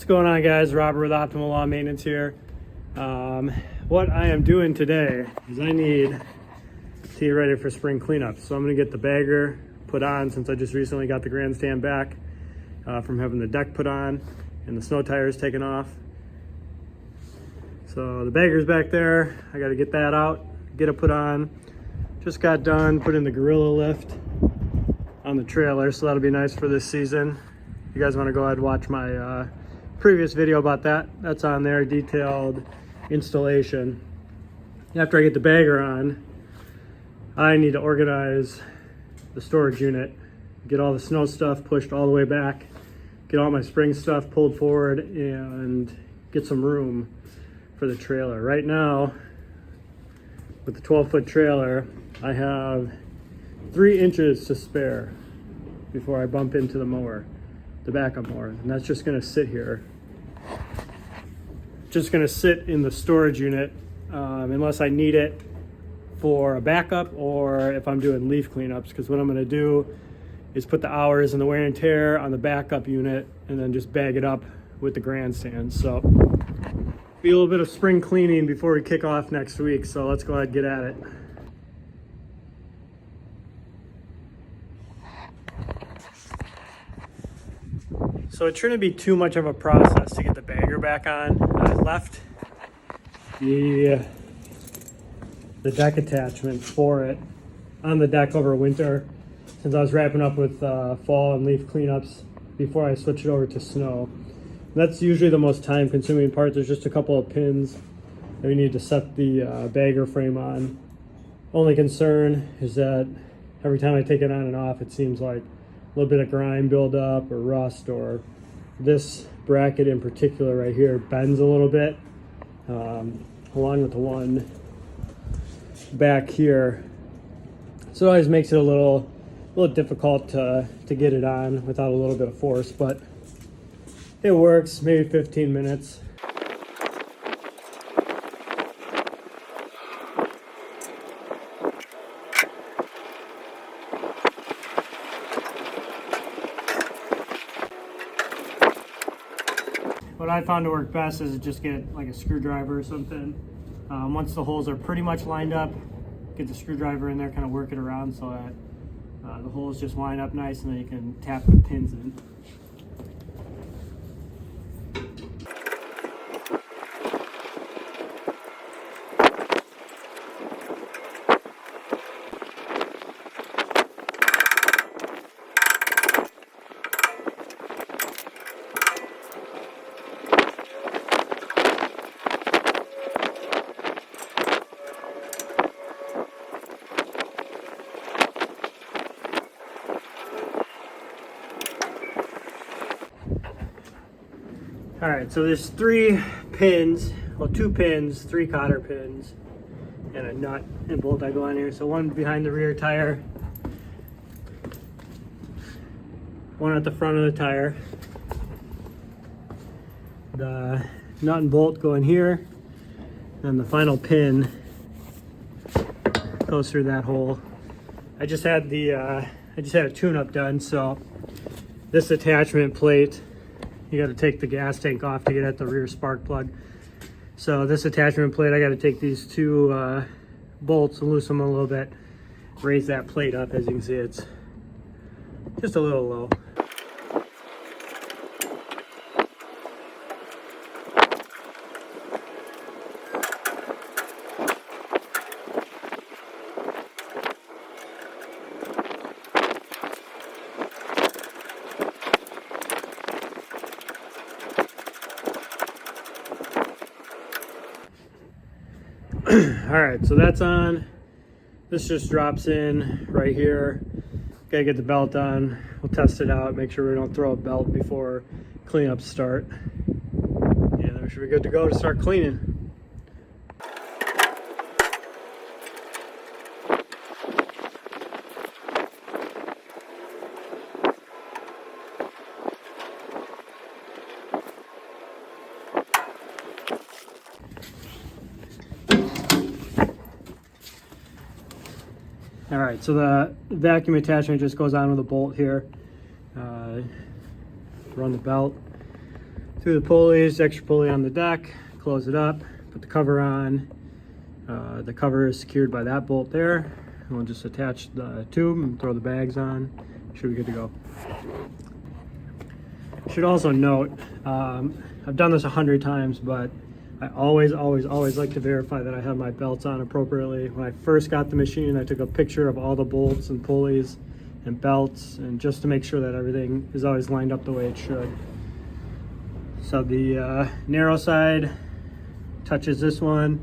What's going on, guys? Robert with Optimal Lawn Maintenance here. What I am doing today is I need to get ready for spring cleanup. So I'm going to get the bagger put on since I just recently got the grandstand back from having the deck put on and the snow tires taken off. So the bagger's back there. I got to get that out, get it put on. Just got done putting the Gorilla lift on the trailer, so that'll be nice for this season. If you guys want to go ahead and watch my previous video about that, that's on there, detailed installation. After I get the bagger on, I need to organize the storage unit, get all the snow stuff pushed all the way back, get all my spring stuff pulled forward, and get some room for the trailer. Right now, with the 12-foot trailer, I have 3 inches to spare before I bump into the mower, the backup mower, and that's just gonna sit here. Just gonna sit in the storage unit unless I need it for a backup or if I'm doing leaf cleanups, because what I'm gonna do is put the hours and the wear and tear on the backup unit and then just bag it up with the grandstand. So be a little bit of spring cleaning before we kick off next week, so let's go ahead and get at it. So it shouldn't be too much of a process to get the bagger back on. I left the deck attachment for it on the deck over winter since I was wrapping up with fall and leaf cleanups before I switched it over to snow. That's usually the most time consuming part. There's just a couple of pins that we need to set the bagger frame on. Only concern is that every time I take it on and off, it seems like a little bit of grime buildup or rust, or this bracket in particular right here bends a little bit, along with the one back here. So it always makes it a little difficult to get it on without a little bit of force, but it works, maybe 15 minutes. What I found to work best is to just get like a screwdriver or something. Once the holes are pretty much lined up, get the screwdriver in there, kind of work it around so that the holes just line up nice, and then you can tap the pins in. All right, so there's 3 pins, well 2 pins, 3 cotter pins, and a nut and bolt I go on here. So one behind the rear tire, one at the front of the tire. The nut and bolt go in here, and the final pin goes through that hole. I just had a tune-up done, so this attachment plate, you got to take the gas tank off to get at the rear spark plug. So this attachment plate, I got to take these 2 bolts and loosen them a little bit, raise that plate up. As you can see, it's just a little low. All right, so that's on. This just drops in right here. Gotta get the belt on. We'll test it out, make sure we don't throw a belt before cleanups start. And we should be good to go to start cleaning. All right, so the vacuum attachment just goes on with a bolt here. Run the belt through the pulleys, extra pulley on the deck, close it up, put the cover on. The cover is secured by that bolt there. And we'll just attach the tube and throw the bags on. Should be good to go. Should also note, I've done this 100 times, but I always like to verify that I have my belts on appropriately. When I first got the machine, I took a picture of all the bolts and pulleys and belts, and just to make sure that everything is always lined up the way it should. So the narrow side touches this one,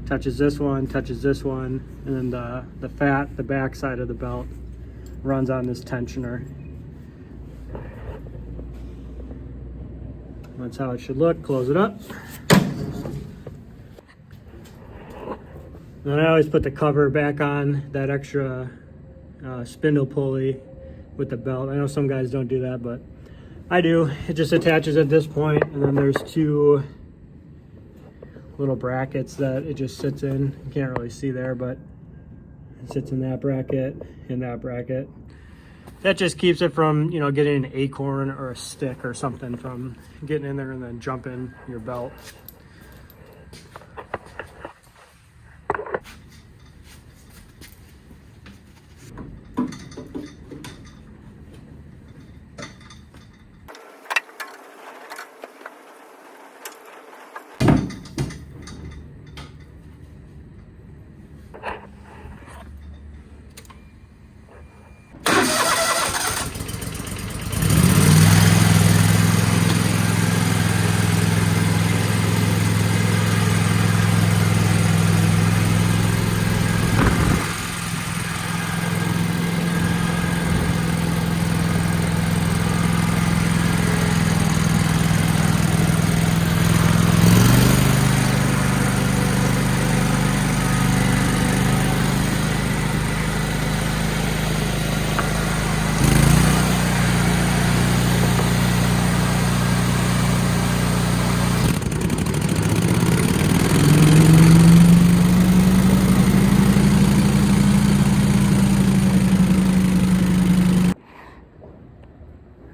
touches this one, touches this one, and then the back side of the belt runs on this tensioner. That's how it should look. Close it up. Then I always put the cover back on that extra spindle pulley with the belt. I know some guys don't do that, but I do. It just attaches at this point, and then there's two little brackets that it just sits in. You can't really see there, but it sits in that bracket and that bracket. That just keeps it from, you know, getting an acorn or a stick or something from getting in there and then jumping your belt.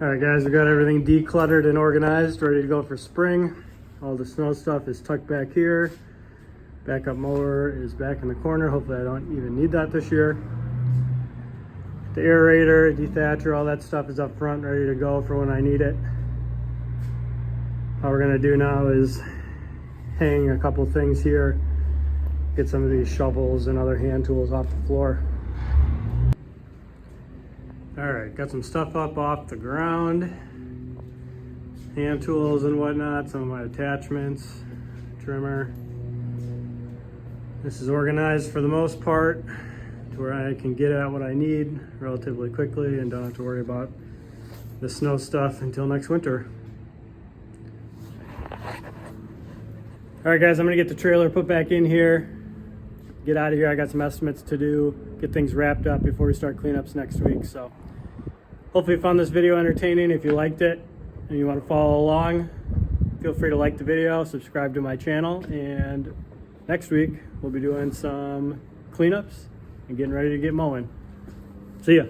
Alright guys, we got everything decluttered and organized, ready to go for spring. All the snow stuff is tucked back here. Backup mower is back in the corner. Hopefully I don't even need that this year. The aerator, dethatcher, all that stuff is up front, ready to go for when I need it. All we're gonna do now is hang a couple things here, get some of these shovels and other hand tools off the floor. All right, got some stuff up off the ground, hand tools and whatnot, some of my attachments, trimmer. This is organized for the most part to where I can get at what I need relatively quickly and don't have to worry about the snow stuff until next winter. All right guys, I'm gonna get the trailer put back in here, get out of here. I got some estimates to do, get things wrapped up before we start cleanups next week. So hopefully you found this video entertaining. If you liked it and you want to follow along, feel free to like the video, subscribe to my channel, and next week we'll be doing some cleanups and getting ready to get mowing. See ya.